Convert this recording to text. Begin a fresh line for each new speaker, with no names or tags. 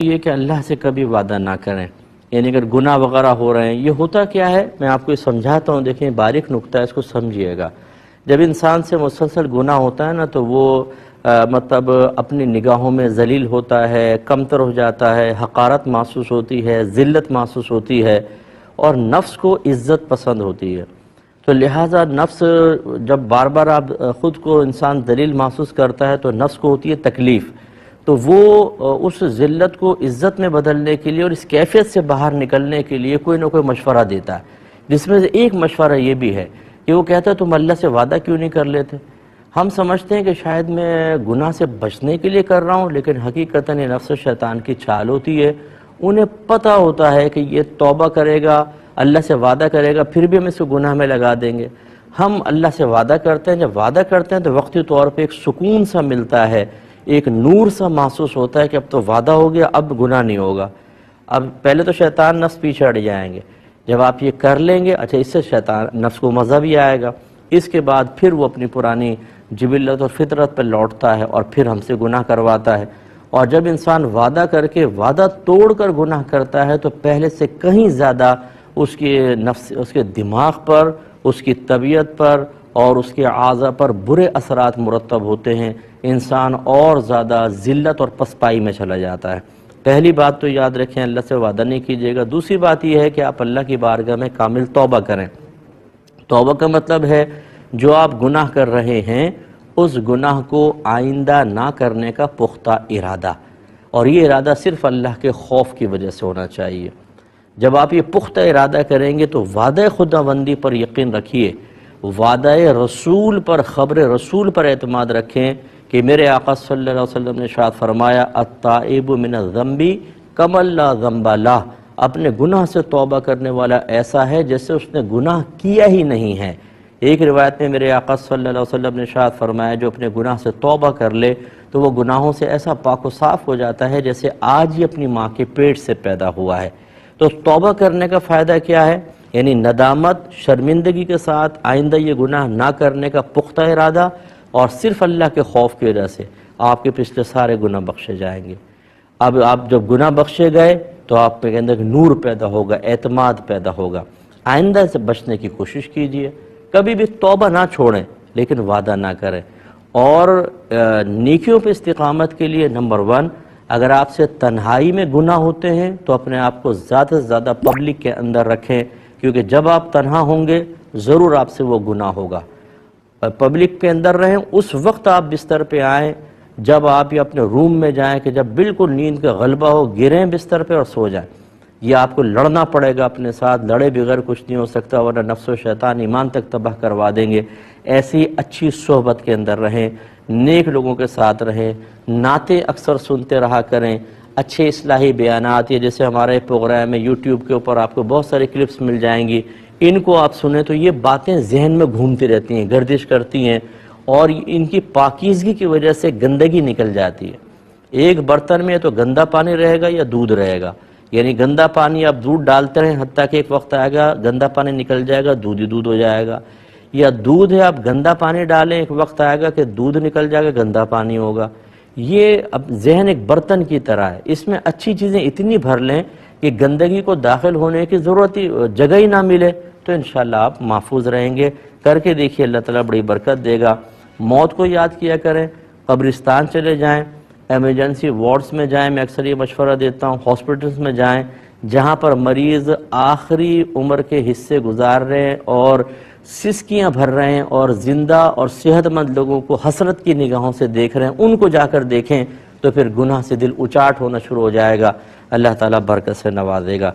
یہ کہ اللہ سے کبھی وعدہ نہ کریں، یعنی اگر گناہ وغیرہ ہو رہے ہیں، یہ ہوتا کیا ہے میں آپ کو یہ سمجھاتا ہوں، دیکھیں باریک نکتہ ہے، اس کو سمجھیے گا۔ جب انسان سے مسلسل گناہ ہوتا ہے نا تو وہ مطلب اپنی نگاہوں میں ذلیل ہوتا ہے، کمتر ہو جاتا ہے، حقارت محسوس ہوتی ہے، ذلت محسوس ہوتی ہے، اور نفس کو عزت پسند ہوتی ہے۔ تو لہٰذا نفس جب بار بار آپ خود کو انسان ذلیل محسوس کرتا ہے تو نفس کو ہوتی ہے تکلیف، تو وہ اس ذلت کو عزت میں بدلنے کے لیے اور اس کیفیت سے باہر نکلنے کے لیے کوئی نہ کوئی مشورہ دیتا ہے، جس میں سے ایک مشورہ یہ بھی ہے کہ وہ کہتا ہے تم اللہ سے وعدہ کیوں نہیں کر لیتے؟ ہم سمجھتے ہیں کہ شاید میں گناہ سے بچنے کے لیے کر رہا ہوں، لیکن حقیقتاً یہ نفس و شیطان کی چال ہوتی ہے۔ انہیں پتہ ہوتا ہے کہ یہ توبہ کرے گا، اللہ سے وعدہ کرے گا، پھر بھی ہم اس کو گناہ میں لگا دیں گے۔ ہم اللہ سے وعدہ کرتے ہیں، جب وعدہ کرتے ہیں تو وقتی طور پہ ایک سکون سا ملتا ہے، ایک نور سا محسوس ہوتا ہے کہ اب تو وعدہ ہو گیا، اب گناہ نہیں ہوگا۔ اب پہلے تو شیطان نفس پیچھے ہٹ جائیں گے، جب آپ یہ کر لیں گے اچھا اس سے شیطان نفس کو مزہ بھی آئے گا، اس کے بعد پھر وہ اپنی پرانی جبلت اور فطرت پہ لوٹتا ہے اور پھر ہم سے گناہ کرواتا ہے۔ اور جب انسان وعدہ کر کے وعدہ توڑ کر گناہ کرتا ہے تو پہلے سے کہیں زیادہ اس کے نفس، اس کے دماغ پر، اس کی طبیعت پر اور اس کے اعضاء پر برے اثرات مرتب ہوتے ہیں، انسان اور زیادہ ذلت اور پسپائی میں چلا جاتا ہے۔ پہلی بات تو یاد رکھیں اللہ سے وعدہ نہیں کیجیے گا۔ دوسری بات یہ ہے کہ آپ اللہ کی بارگاہ میں کامل توبہ کریں۔ توبہ کا مطلب ہے جو آپ گناہ کر رہے ہیں اس گناہ کو آئندہ نہ کرنے کا پختہ ارادہ، اور یہ ارادہ صرف اللہ کے خوف کی وجہ سے ہونا چاہیے۔ جب آپ یہ پختہ ارادہ کریں گے تو وعدہ خداوندی پر یقین رکھیے، وعدہ رسول پر، خبر رسول پر اعتماد رکھیں کہ میرے آقا صلی اللہ علیہ وسلم نے ارشاد فرمایا التائب من الذنب کمن لا ذنب لہ، اپنے گناہ سے توبہ کرنے والا ایسا ہے جیسے اس نے گناہ کیا ہی نہیں ہے۔ ایک روایت میں میرے آقا صلی اللہ علیہ وسلم نے ارشاد فرمایا جو اپنے گناہ سے توبہ کر لے تو وہ گناہوں سے ایسا پاک و صاف ہو جاتا ہے جیسے آج ہی اپنی ماں کے پیٹ سے پیدا ہوا ہے۔ تو توبہ کرنے کا فائدہ کیا ہے؟ یعنی ندامت، شرمندگی کے ساتھ آئندہ یہ گناہ نہ کرنے کا پختہ ارادہ، اور صرف اللہ کے خوف کی وجہ سے آپ کے پچھلے سارے گناہ بخشے جائیں گے۔ اب آپ جب گناہ بخشے گئے تو آپ کے اندر نور پیدا ہوگا، اعتماد پیدا ہوگا۔ آئندہ سے بچنے کی کوشش کیجئے، کبھی بھی توبہ نہ چھوڑیں لیکن وعدہ نہ کریں۔ اور نیکیوں پہ استقامت کے لیے نمبر 1، اگر آپ سے تنہائی میں گناہ ہوتے ہیں تو اپنے آپ کو زیادہ سے زیادہ پبلک کے اندر رکھیں، کیونکہ جب آپ تنہا ہوں گے ضرور آپ سے وہ گناہ ہوگا۔ پبلک کے اندر رہیں، اس وقت آپ بستر پہ آئیں جب آپ یہ اپنے روم میں جائیں کہ جب بالکل نیند کا غلبہ ہو، گریں بستر پہ اور سو جائیں۔ یہ آپ کو لڑنا پڑے گا اپنے ساتھ، لڑے بغیر کچھ نہیں ہو سکتا، ورنہ نفس و شیطان ایمان تک تباہ کروا دیں گے۔ ایسی اچھی صحبت کے اندر رہیں، نیک لوگوں کے ساتھ رہیں، نعتیں اکثر سنتے رہا کریں، اچھے اصلاحی بیانات، یہ جیسے ہمارے پروگرام میں یوٹیوب کے اوپر آپ کو بہت ساری کلپس مل جائیں گی، ان کو آپ سنیں تو یہ باتیں ذہن میں گھومتی رہتی ہیں، گردش کرتی ہیں، اور ان کی پاکیزگی کی وجہ سے گندگی نکل جاتی ہے۔ ایک برتن میں تو گندا پانی رہے گا یا دودھ رہے گا، یعنی گندا پانی آپ دودھ ڈالتے رہیں حتیٰ کہ ایک وقت آئے گا گندا پانی نکل جائے گا، دودھ ہی دودھ ہو جائے گا، یا دودھ ہے آپ گندا پانی ڈالیں ایک وقت آئے گا کہ دودھ نکل جائے گا، گندا پانی ہوگا۔ یہ اب ذہن ایک برتن کی طرح ہے، اس میں اچھی چیزیں اتنی بھر لیں کہ گندگی کو داخل ہونے کی ضرورت ہی جگہ ہی نہ ملے، تو انشاءاللہ آپ محفوظ رہیں گے۔ کر کے دیکھیے، اللہ تعالیٰ بڑی برکت دے گا۔ موت کو یاد کیا کریں، قبرستان چلے جائیں، ایمرجنسی وارڈز میں جائیں، میں اکثر یہ مشورہ دیتا ہوں، ہاسپٹلز میں جائیں جہاں پر مریض آخری عمر کے حصے گزار رہے ہیں اور سسکیاں بھر رہے ہیں اور زندہ اور صحت مند لوگوں کو حسرت کی نگاہوں سے دیکھ رہے ہیں، ان کو جا کر دیکھیں تو پھر گناہ سے دل اچاٹ ہونا شروع ہو جائے گا، اللہ تعالیٰ برکت سے نوازے گا۔